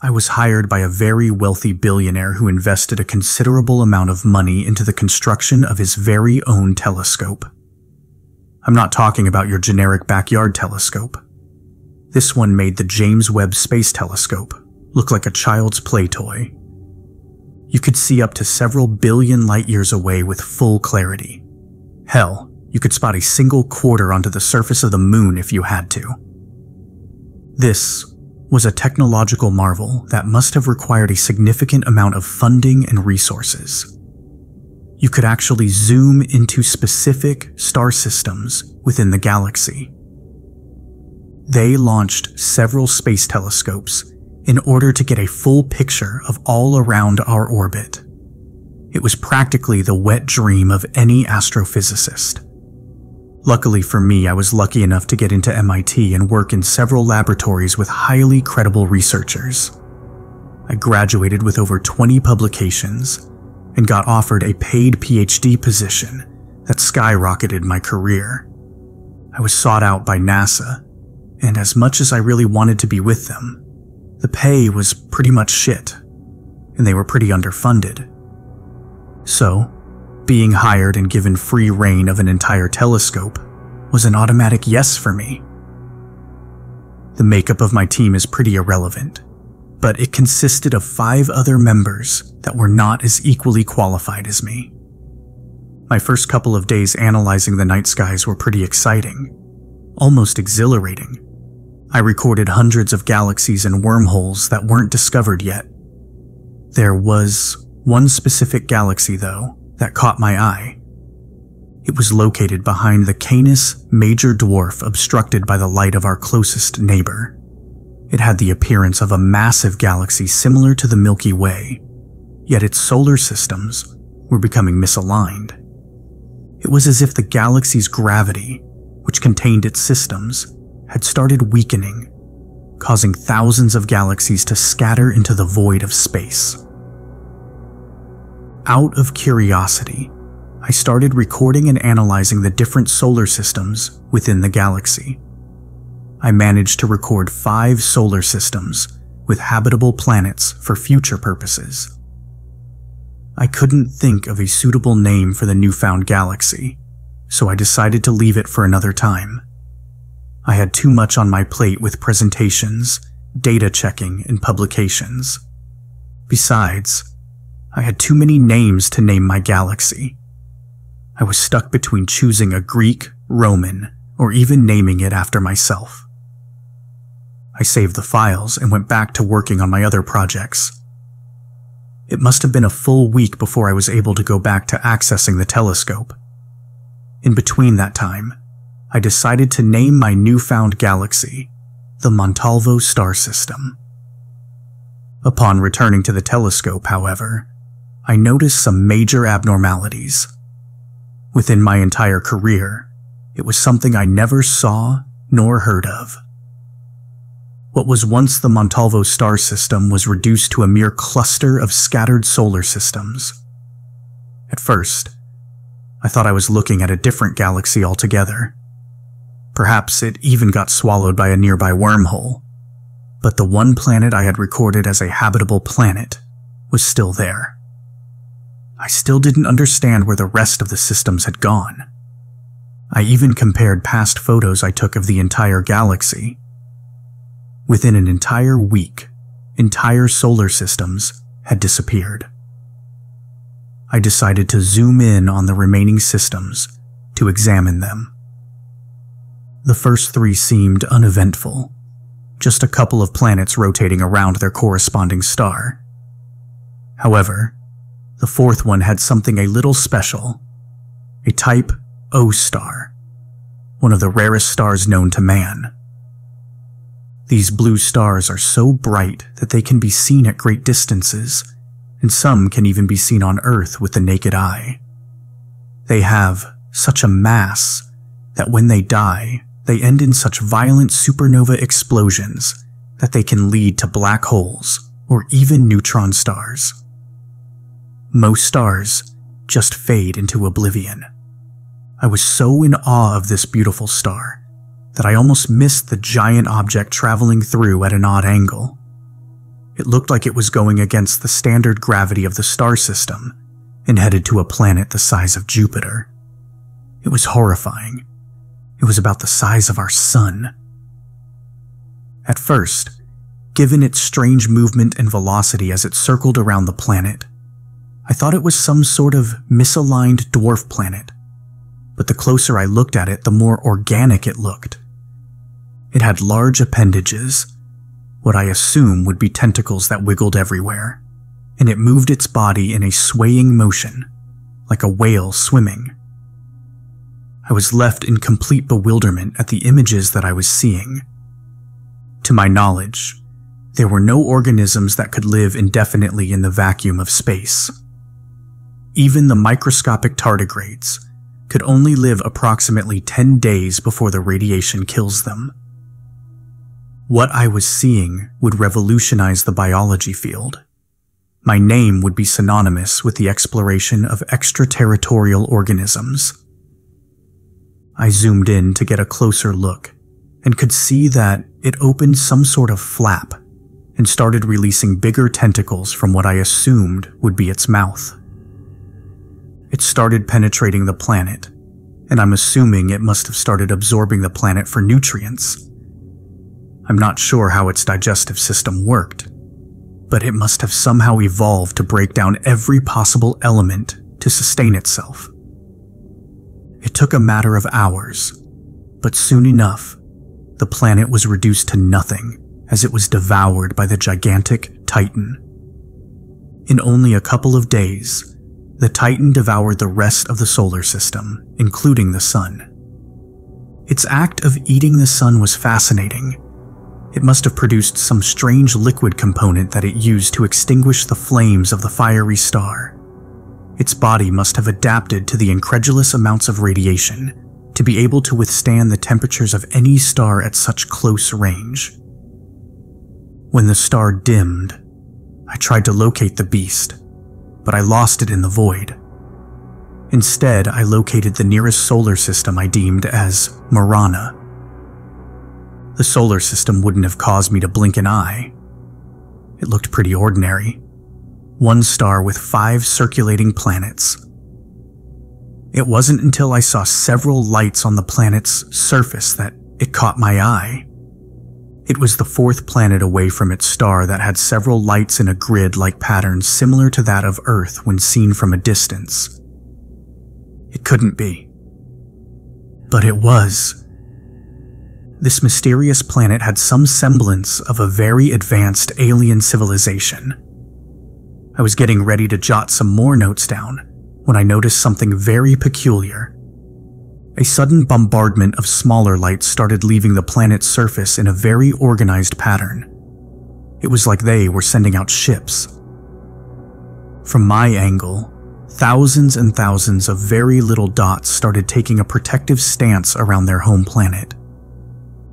I was hired by a very wealthy billionaire who invested a considerable amount of money into the construction of his very own telescope. I'm not talking about your generic backyard telescope. This one made the James Webb Space Telescope look like a child's play toy. You could see up to several billion light years away with full clarity. Hell, you could spot a single quarter onto the surface of the moon if you had to. This was a technological marvel that must have required a significant amount of funding and resources. You could actually zoom into specific star systems within the galaxy. They launched several space telescopes in order to get a full picture of all around our orbit. It was practically the wet dream of any astrophysicist. Luckily for me, I was lucky enough to get into MIT and work in several laboratories with highly credible researchers. I graduated with over 20 publications and got offered a paid PhD position that skyrocketed my career. I was sought out by NASA, and as much as I really wanted to be with them, the pay was pretty much shit, and they were pretty underfunded. So, being hired and given free reign of an entire telescope was an automatic yes for me. The makeup of my team is pretty irrelevant, but it consisted of 5 other members that were not as equally qualified as me. My first couple of days analyzing the night skies were pretty exciting, almost exhilarating. I recorded hundreds of galaxies and wormholes that weren't discovered yet. There was one specific galaxy, though, that caught my eye. It was located behind the Canis Major Dwarf, obstructed by the light of our closest neighbor. It had the appearance of a massive galaxy similar to the Milky Way, yet its solar systems were becoming misaligned. It was as if the galaxy's gravity, which contained its systems, had started weakening, causing thousands of galaxies to scatter into the void of space. Out of curiosity, I started recording and analyzing the different solar systems within the galaxy. I managed to record 5 solar systems with habitable planets for future purposes. I couldn't think of a suitable name for the newfound galaxy, so I decided to leave it for another time. I had too much on my plate with presentations, data checking, and publications. Besides, I had too many names to name my galaxy. I was stuck between choosing a Greek, Roman, or even naming it after myself. I saved the files and went back to working on my other projects. It must have been a full week before I was able to go back to accessing the telescope. In between that time, I decided to name my newfound galaxy the Montalvo star system. Upon returning to the telescope, however, I noticed some major abnormalities. Within my entire career, it was something I never saw nor heard of. What was once the Montalvo star system was reduced to a mere cluster of scattered solar systems. At first, I thought I was looking at a different galaxy altogether. Perhaps it even got swallowed by a nearby wormhole, but the one planet I had recorded as a habitable planet was still there. I still didn't understand where the rest of the systems had gone. I even compared past photos I took of the entire galaxy. Within an entire week, entire solar systems had disappeared. I decided to zoom in on the remaining systems to examine them. The first 3 seemed uneventful, just a couple of planets rotating around their corresponding star. However, the 4th one had something a little special, a type O star, one of the rarest stars known to man. These blue stars are so bright that they can be seen at great distances, and some can even be seen on Earth with the naked eye. They have such a mass that when they die, they end in such violent supernova explosions that they can lead to black holes or even neutron stars. Most stars just fade into oblivion. I was so in awe of this beautiful star that I almost missed the giant object traveling through at an odd angle. It looked like it was going against the standard gravity of the star system and headed to a planet the size of Jupiter. It was horrifying. It was about the size of our sun. At first, given its strange movement and velocity as it circled around the planet, I thought it was some sort of misaligned dwarf planet, but the closer I looked at it, the more organic it looked. It had large appendages, what I assume would be tentacles that wiggled everywhere, and it moved its body in a swaying motion, like a whale swimming. I was left in complete bewilderment at the images that I was seeing. To my knowledge, there were no organisms that could live indefinitely in the vacuum of space. Even the microscopic tardigrades could only live approximately 10 days before the radiation kills them. What I was seeing would revolutionize the biology field. My name would be synonymous with the exploration of extraterritorial organisms. I zoomed in to get a closer look and could see that it opened some sort of flap and started releasing bigger tentacles from what I assumed would be its mouth. It started penetrating the planet, and I'm assuming it must have started absorbing the planet for nutrients. I'm not sure how its digestive system worked, but it must have somehow evolved to break down every possible element to sustain itself. It took a matter of hours, but soon enough, the planet was reduced to nothing as it was devoured by the gigantic Titan. In only a couple of days, the Titan devoured the rest of the solar system, including the sun. Its act of eating the sun was fascinating. It must have produced some strange liquid component that it used to extinguish the flames of the fiery star. Its body must have adapted to the incredulous amounts of radiation to be able to withstand the temperatures of any star at such close range. When the star dimmed, I tried to locate the beast, but I lost it in the void. Instead, I located the nearest solar system I deemed as Marana. The solar system wouldn't have caused me to blink an eye. It looked pretty ordinary. One star with 5 circulating planets. It wasn't until I saw several lights on the planet's surface that it caught my eye. It was the 4th planet away from its star that had several lights in a grid-like pattern similar to that of Earth when seen from a distance. It couldn't be. But it was. This mysterious planet had some semblance of a very advanced alien civilization. I was getting ready to jot some more notes down when I noticed something very peculiar. A sudden bombardment of smaller lights started leaving the planet's surface in a very organized pattern. It was like they were sending out ships. From my angle, thousands and thousands of very little dots started taking a protective stance around their home planet.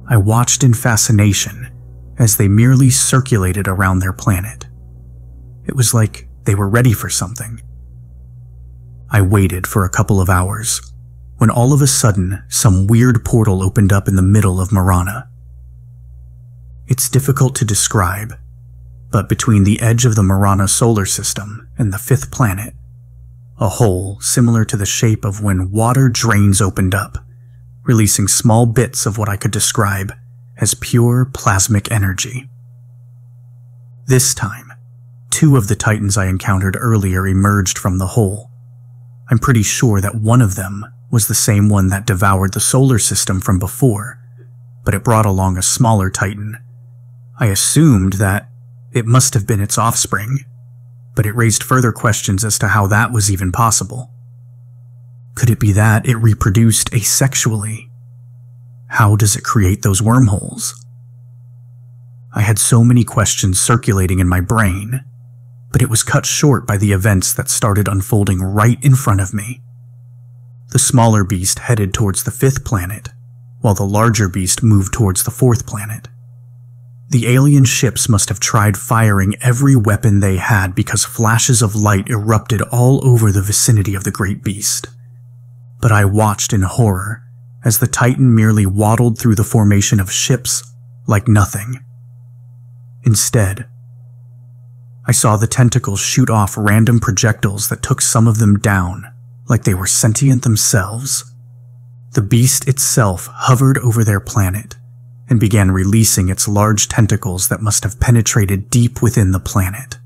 I watched in fascination as they merely circulated around their planet. It was like they were ready for something. I waited for a couple of hours, when all of a sudden some weird portal opened up in the middle of Marana. It's difficult to describe, but between the edge of the Marana solar system and the 5th planet, a hole similar to the shape of when water drains opened up, releasing small bits of what I could describe as pure plasmic energy. This time, 2 of the Titans I encountered earlier emerged from the hole. I'm pretty sure that one of them was the same one that devoured the solar system from before, but it brought along a smaller Titan. I assumed that it must have been its offspring, but it raised further questions as to how that was even possible. Could it be that it reproduced asexually? How does it create those wormholes? I had so many questions circulating in my brain, but it was cut short by the events that started unfolding right in front of me. The smaller beast headed towards the 5th planet, while the larger beast moved towards the 4th planet. The alien ships must have tried firing every weapon they had because flashes of light erupted all over the vicinity of the great beast. But I watched in horror as the Titan merely waddled through the formation of ships like nothing. Instead, I saw the tentacles shoot off random projectiles that took some of them down, like they were sentient themselves. The beast itself hovered over their planet and began releasing its large tentacles that must have penetrated deep within the planet.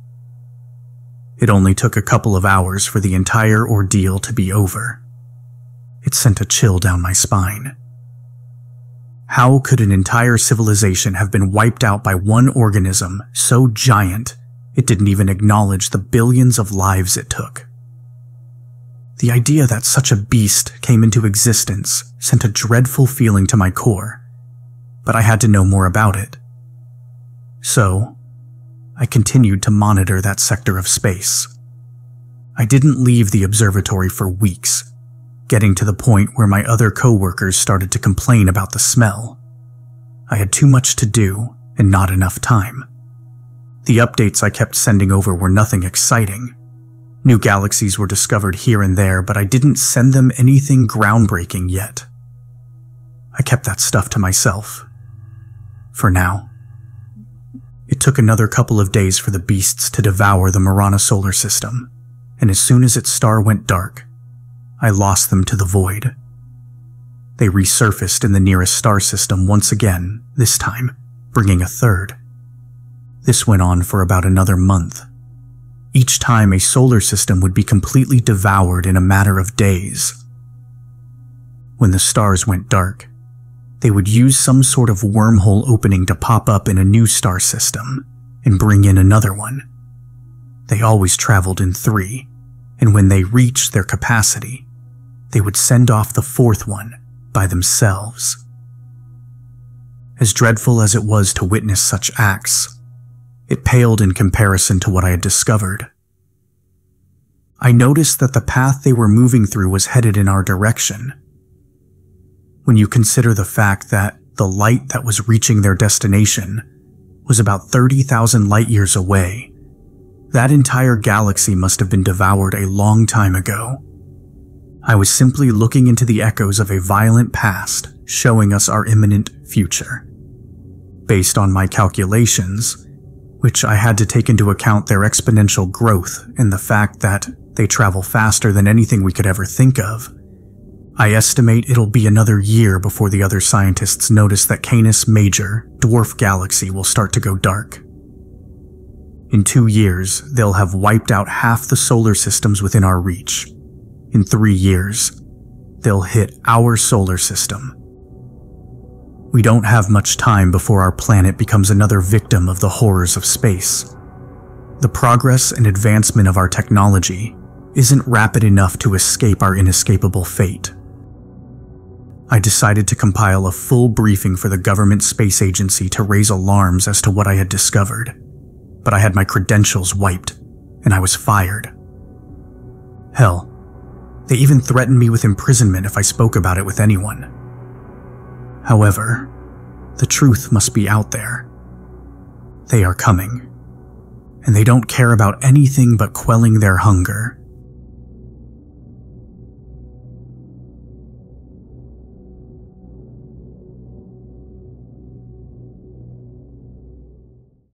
It only took a couple of hours for the entire ordeal to be over. It sent a chill down my spine. How could an entire civilization have been wiped out by one organism so giant it didn't even acknowledge the billions of lives it took? The idea that such a beast came into existence sent a dreadful feeling to my core, but I had to know more about it. So, I continued to monitor that sector of space. I didn't leave the observatory for weeks, getting to the point where my other coworkers started to complain about the smell. I had too much to do and not enough time. The updates I kept sending over were nothing exciting. New galaxies were discovered here and there, but I didn't send them anything groundbreaking yet. I kept that stuff to myself. For now. It took another couple of days for the beasts to devour the Marana solar system, and as soon as its star went dark, I lost them to the void. They resurfaced in the nearest star system once again, this time bringing a third. This went on for about another month. Each time a solar system would be completely devoured in a matter of days. When the stars went dark, they would use some sort of wormhole opening to pop up in a new star system and bring in another one. They always traveled in 3, and when they reached their capacity, they would send off the 4th one by themselves. As dreadful as it was to witness such acts, it paled in comparison to what I had discovered. I noticed that the path they were moving through was headed in our direction. When you consider the fact that the light that was reaching their destination was about 30,000 light-years away, that entire galaxy must have been devoured a long time ago. I was simply looking into the echoes of a violent past, showing us our imminent future. Based on my calculations, which I had to take into account their exponential growth and the fact that they travel faster than anything we could ever think of, I estimate it'll be another year before the other scientists notice that Canis Major, dwarf galaxy, will start to go dark. In 2 years, they'll have wiped out half the solar systems within our reach. In 3 years, they'll hit our solar system. We don't have much time before our planet becomes another victim of the horrors of space. The progress and advancement of our technology isn't rapid enough to escape our inescapable fate. I decided to compile a full briefing for the government space agency to raise alarms as to what I had discovered, but I had my credentials wiped, and I was fired. Hell, they even threatened me with imprisonment if I spoke about it with anyone. However, the truth must be out there. They are coming, and they don't care about anything but quelling their hunger